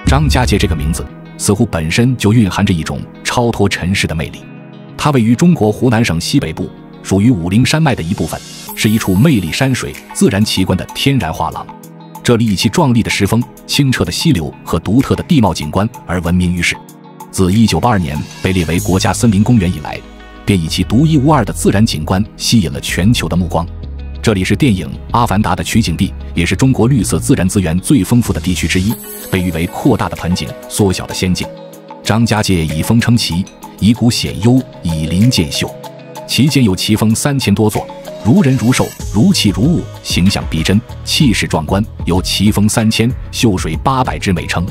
张家界这个名字似乎本身就蕴含着一种超脱尘世的魅力。它位于中国湖南省西北部，属于武陵山脉的一部分，是一处魅力山水、自然奇观的天然画廊。这里以其壮丽的石峰、清澈的溪流和独特的地貌景观而闻名于世。自1982年被列为国家森林公园以来，便以其独一无二的自然景观吸引了全球的目光。这里是电影《阿凡达》的取景地，也是中国绿色自然资源最丰富的地区之一，被誉为扩大的盆景、缩小的仙境。张家界以峰称奇，以谷显幽，以林见秀。其间有奇峰3000多座，如人如兽，如器如物，形象逼真，气势壮观，有奇峰3000、秀水800之美称。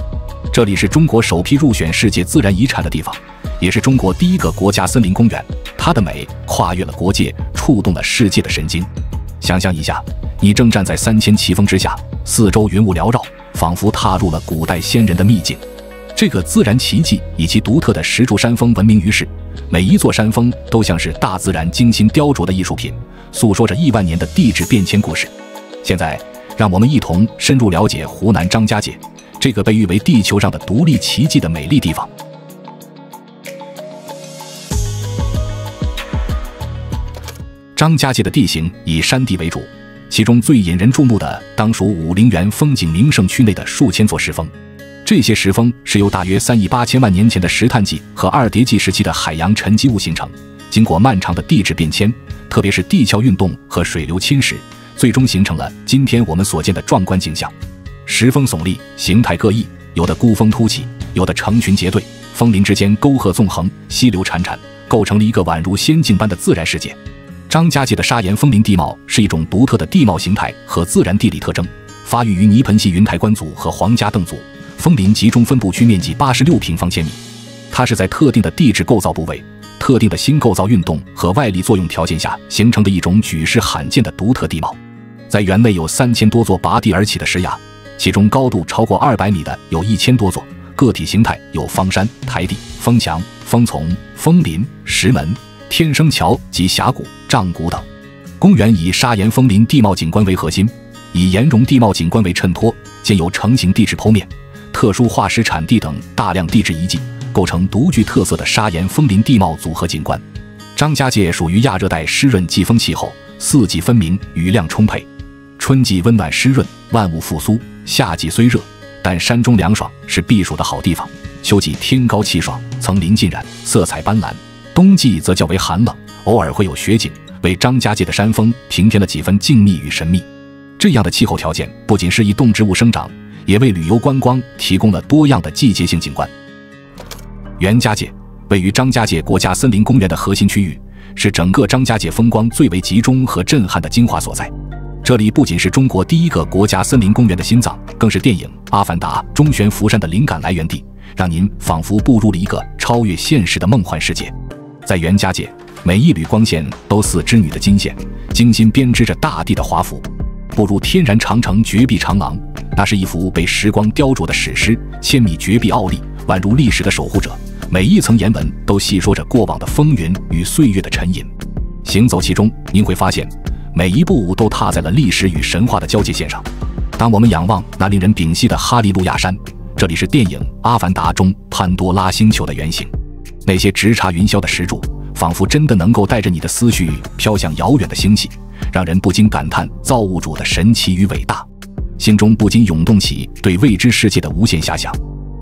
这里是中国首批入选世界自然遗产的地方，也是中国第一个国家森林公园。它的美跨越了国界，触动了世界的神经。想象一下，你正站在3000奇峰之下，四周云雾缭绕，仿佛踏入了古代仙人的秘境。这个自然奇迹以其独特的石柱山峰闻名于世，每一座山峰都像是大自然精心雕琢的艺术品，诉说着亿万年的地质变迁故事。现在，让我们一同深入了解湖南张家界，这个被誉为地球上的独立奇迹的美丽地方。张家界的地形以山地为主，其中最引人注目的当属武陵源风景名胜区内的数千座石峰。这些石峰是由大约3亿8千万年前的石炭纪和二叠纪时期的海洋沉积物形成，经过漫长的地质变迁，特别是地壳运动和水流侵蚀，最终形成了今天我们所见的壮观景象。石峰耸立，形态各异，有的孤峰突起，有的成群结队，峰林之间沟壑纵横，溪流潺潺，构成了一个宛如仙境般的自然世界。张家界的砂岩峰林地貌是一种独特的地貌形态和自然地理特征，发育于泥盆系云台关族和皇家邓族。峰林集中分布区面积86平方千米，它是在特定的地质构造部位、特定的新构造运动和外力作用条件下形成的一种举世罕见的独特地貌。在园内有3000多座拔地而起的石崖，其中高度超过200米的有1000多座，个体形态有方山、台地、峰墙、峰丛、峰林、石门、天生桥及峡谷、障谷等。公园以砂岩峰林地貌景观为核心，以岩溶地貌景观为衬托，建有成型地质剖面、特殊化石产地等大量地质遗迹，构成独具特色的砂岩峰林地貌组合景观。张家界属于亚热带湿润季风气候，四季分明，雨量充沛。春季温暖湿润，万物复苏；夏季虽热，但山中凉爽，是避暑的好地方。秋季天高气爽，层林尽染，色彩斑斓；冬季则较为寒冷，偶尔会有雪景，为张家界的山峰平添了几分静谧与神秘。这样的气候条件不仅适宜动植物生长，也为旅游观光提供了多样的季节性景观。袁家界位于张家界国家森林公园的核心区域，是整个张家界风光最为集中和震撼的精华所在。这里不仅是中国第一个国家森林公园的心脏，更是电影《阿凡达》中悬浮山的灵感来源地，让您仿佛步入了一个超越现实的梦幻世界。在袁家界，每一缕光线都似织女的金线，精心编织着大地的华服。步入天然长城绝壁长廊，那是一幅被时光雕琢的史诗，千米绝壁傲立，宛如历史的守护者。每一层岩纹都细说着过往的风云与岁月的沉吟。行走其中，您会发现，每一步都踏在了历史与神话的交界线上。当我们仰望那令人屏息的哈利路亚山，这里是电影《阿凡达》中潘多拉星球的原型。那些直插云霄的石柱，仿佛真的能够带着你的思绪飘向遥远的星系，让人不禁感叹造物主的神奇与伟大，心中不禁涌动起对未知世界的无限遐想。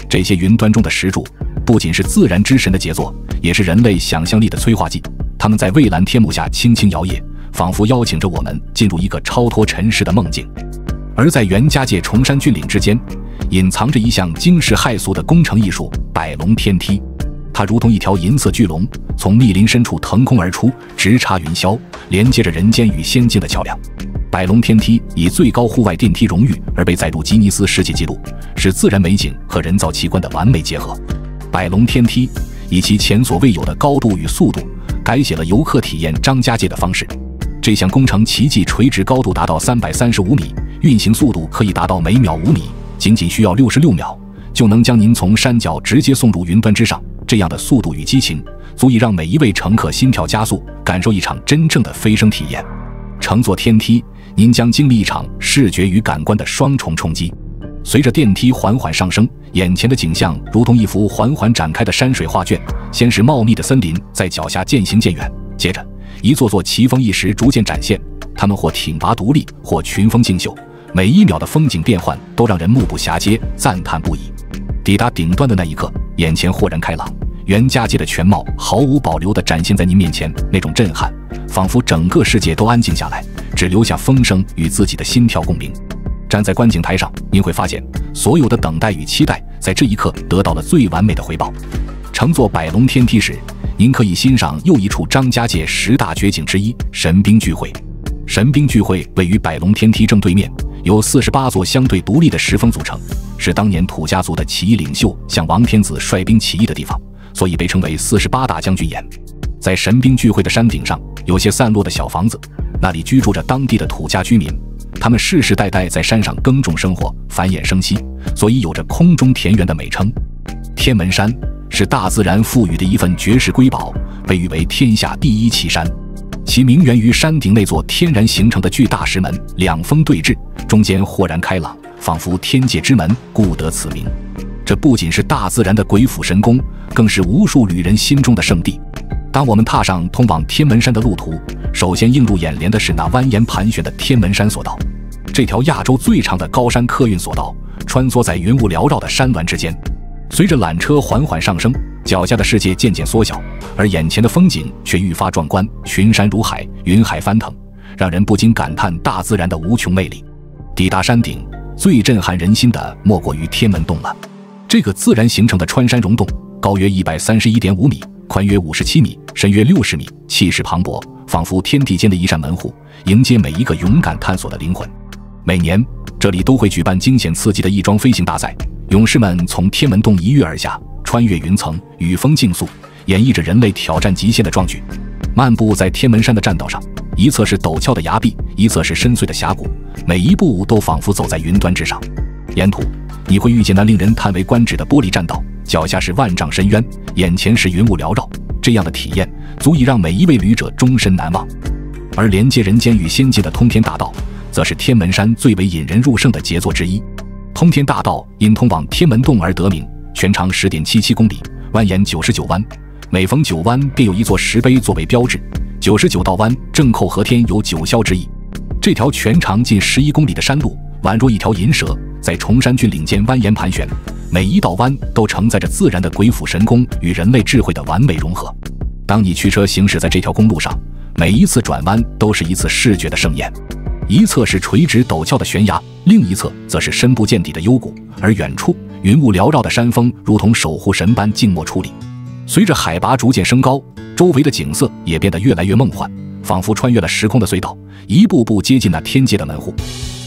这些云端中的石柱，不仅是自然之神的杰作，也是人类想象力的催化剂。它们在蔚蓝天幕下轻轻摇曳，仿佛邀请着我们进入一个超脱尘世的梦境。而在袁家界崇山峻岭之间，隐藏着一项惊世骇俗的工程艺术——百龙天梯。它如同一条银色巨龙，从密林深处腾空而出，直插云霄，连接着人间与仙境的桥梁。百龙天梯以最高户外电梯荣誉而被载入吉尼斯世界纪录，是自然美景和人造奇观的完美结合。百龙天梯以其前所未有的高度与速度，改写了游客体验张家界的方式。这项工程奇迹垂直高度达到335米，运行速度可以达到每秒5米，仅需要66秒，就能将您从山脚直接送入云端之上。这样的速度与激情，足以让每一位乘客心跳加速，感受一场真正的飞升体验。乘坐天梯，您将经历一场视觉与感官的双重冲击。随着电梯缓缓上升，眼前的景象如同一幅缓缓展开的山水画卷。先是茂密的森林在脚下渐行渐远，接着一座座奇峰异石逐渐展现，它们或挺拔独立，或群峰竞秀，每一秒的风景变换都让人目不暇接，赞叹不已。抵达顶端的那一刻，眼前豁然开朗，袁家界的全貌毫无保留地展现在您面前，那种震撼，仿佛整个世界都安静下来，只留下风声与自己的心跳共鸣。站在观景台上，您会发现，所有的等待与期待，在这一刻得到了最完美的回报。乘坐百龙天梯时，您可以欣赏又一处张家界10大绝景之一——神兵聚会。神兵聚会位于百龙天梯正对面，由48座相对独立的石峰组成，是当年土家族的起义领袖向王天子率兵起义的地方，所以被称为48大将军岩。在神兵聚会的山顶上，有些散落的小房子，那里居住着当地的土家居民，他们世世代代在山上耕种生活，繁衍生息，所以有着空中田园的美称。天门山是大自然赋予的一份绝世瑰宝，被誉为天下第一奇山。其名源于山顶那座天然形成的巨大石门，两峰对峙，中间豁然开朗，仿佛天界之门，故得此名。这不仅是大自然的鬼斧神工，更是无数旅人心中的圣地。当我们踏上通往天门山的路途，首先映入眼帘的是那蜿蜒盘旋的天门山索道。这条亚洲最长的高山客运索道穿梭在云雾缭绕的山峦之间，随着缆车缓缓上升，脚下的世界渐渐缩小，而眼前的风景却愈发壮观，群山如海，云海翻腾，让人不禁感叹大自然的无穷魅力。抵达山顶，最震撼人心的莫过于天门洞了。这个自然形成的穿山溶洞，高约131.5米，宽约57米，深约60米，气势磅礴，仿佛天地间的一扇门户，迎接每一个勇敢探索的灵魂。每年这里都会举办惊险刺激的翼装飞行大赛，勇士们从天门洞一跃而下，穿越云层，与风竞速，演绎着人类挑战极限的壮举。漫步在天门山的栈道上，一侧是陡峭的崖壁，一侧是深邃的峡谷，每一步都仿佛走在云端之上。沿途你会遇见那令人叹为观止的玻璃栈道，脚下是万丈深渊，眼前是云雾缭绕，这样的体验足以让每一位旅者终身难忘。而连接人间与仙界的通天大道，则是天门山最为引人入胜的杰作之一。通天大道因通往天门洞而得名，全长10.77公里，蜿蜒99弯，每逢9弯便有一座石碑作为标志，99道弯正扣合天，有9霄之意。这条全长近11公里的山路，宛若一条银蛇，在崇山峻岭间蜿蜒盘旋，每一道弯都承载着自然的鬼斧神工与人类智慧的完美融合。当你驱车行驶在这条公路上，每一次转弯都是一次视觉的盛宴。一侧是垂直陡峭的悬崖，另一侧则是深不见底的幽谷，而远处云雾缭绕的山峰如同守护神般静默矗立。随着海拔逐渐升高，周围的景色也变得越来越梦幻，仿佛穿越了时空的隧道，一步步接近那天界的门户。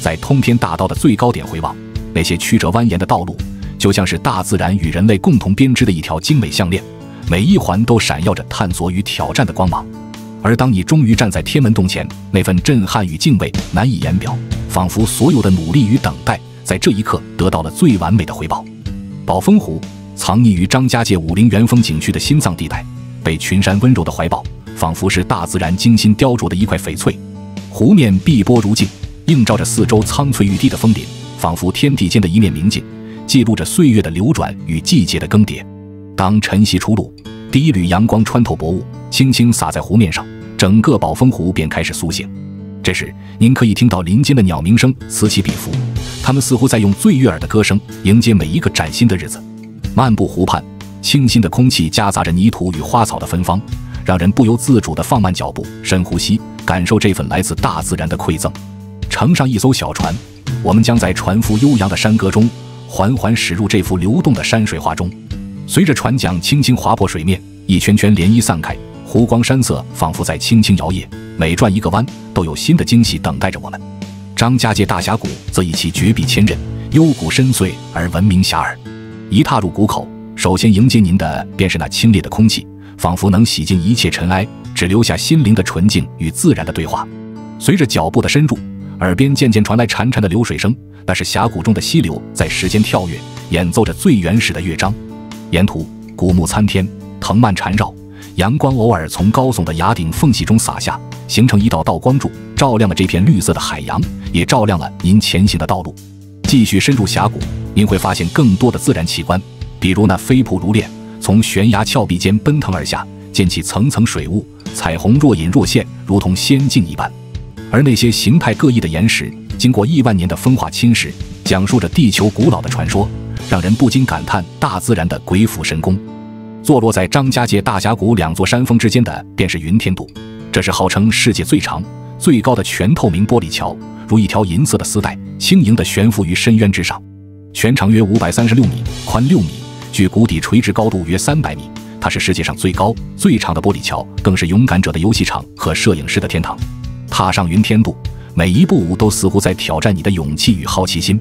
在通天大道的最高点回望，那些曲折蜿蜒的道路就像是大自然与人类共同编织的一条精美项链，每一环都闪耀着探索与挑战的光芒。而当你终于站在天门洞前，那份震撼与敬畏难以言表，仿佛所有的努力与等待在这一刻得到了最完美的回报。宝峰湖藏匿于张家界武陵源风景区的心脏地带，被群山温柔的怀抱，仿佛是大自然精心雕琢的一块翡翠。湖面碧波如镜，映照着四周苍翠欲滴的峰顶，仿佛天地间的一面明镜，记录着岁月的流转与季节的更迭。当晨曦初露，第一缕阳光穿透薄雾，轻轻洒在湖面上，整个宝峰湖便开始苏醒。这时您可以听到林间的鸟鸣声此起彼伏，它们似乎在用最悦耳的歌声迎接每一个崭新的日子。漫步湖畔，清新的空气夹杂着泥土与花草的芬芳，让人不由自主地放慢脚步，深呼吸，感受这份来自大自然的馈赠。乘上一艘小船，我们将在船夫悠扬的山歌中缓缓驶入这幅流动的山水画中。随着船桨轻轻划破水面，一圈圈涟漪散开，湖光山色仿佛在轻轻摇曳，每转一个弯都有新的惊喜等待着我们。张家界大峡谷则以其绝壁千仞，幽谷深邃而闻名遐迩。一踏入谷口，首先迎接您的便是那清冽的空气，仿佛能洗净一切尘埃，只留下心灵的纯净与自然的对话。随着脚步的深入，耳边渐渐传来潺潺的流水声，那是峡谷中的溪流在时间跳跃，演奏着最原始的乐章。沿途古木参天，藤蔓缠绕，阳光偶尔从高耸的崖顶缝隙中洒下，形成一道道光柱，照亮了这片绿色的海洋，也照亮了您前行的道路。继续深入峡谷，您会发现更多的自然奇观，比如那飞瀑如练，从悬崖峭壁间奔腾而下，溅起层层水雾，彩虹若隐若现，如同仙境一般。而那些形态各异的岩石，经过亿万年的风化侵蚀，讲述着地球古老的传说，让人不禁感叹大自然的鬼斧神工。坐落在张家界大峡谷2座山峰之间的便是云天渡，这是号称世界最长、最高的全透明玻璃桥，如一条银色的丝带，轻盈地悬浮于深渊之上，全长约536米，宽6米，距谷底垂直高度约300米。它是世界上最高、最长的玻璃桥，更是勇敢者的游戏场和摄影师的天堂。踏上云天渡，每一步都似乎在挑战你的勇气与好奇心。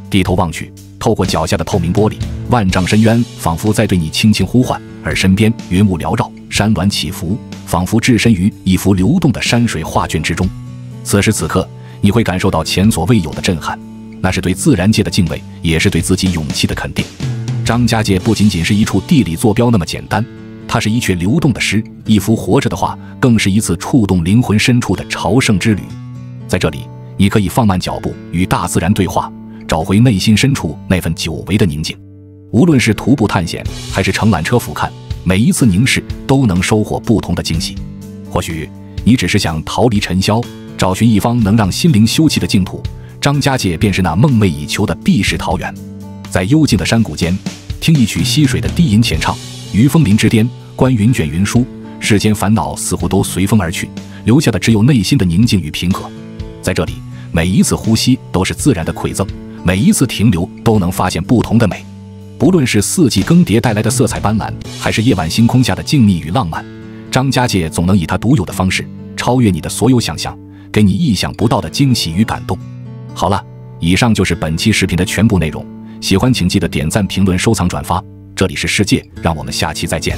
低头望去，透过脚下的透明玻璃，万丈深渊仿佛在对你轻轻呼唤，而身边云雾缭绕，山峦起伏，仿佛置身于一幅流动的山水画卷之中。此时此刻，你会感受到前所未有的震撼，那是对自然界的敬畏，也是对自己勇气的肯定。张家界不仅仅是一处地理坐标那么简单，它是一阙流动的诗，一幅活着的画，更是一次触动灵魂深处的朝圣之旅。在这里，你可以放慢脚步，与大自然对话，找回内心深处那份久违的宁静。无论是徒步探险，还是乘缆车俯瞰，每一次凝视都能收获不同的惊喜。或许你只是想逃离尘嚣，找寻一方能让心灵休憩的净土，张家界便是那梦寐以求的避世桃源。在幽静的山谷间，听一曲溪水的低吟浅唱，于枫林之巅，观云卷云舒，世间烦恼似乎都随风而去，留下的只有内心的宁静与平和。在这里，每一次呼吸都是自然的馈赠，每一次停留都能发现不同的美。不论是四季更迭带来的色彩斑斓，还是夜晚星空下的静谧与浪漫，张家界总能以它独有的方式超越你的所有想象，给你意想不到的惊喜与感动。好了，以上就是本期视频的全部内容，喜欢请记得点赞、评论、收藏、转发。这里是世界，让我们下期再见。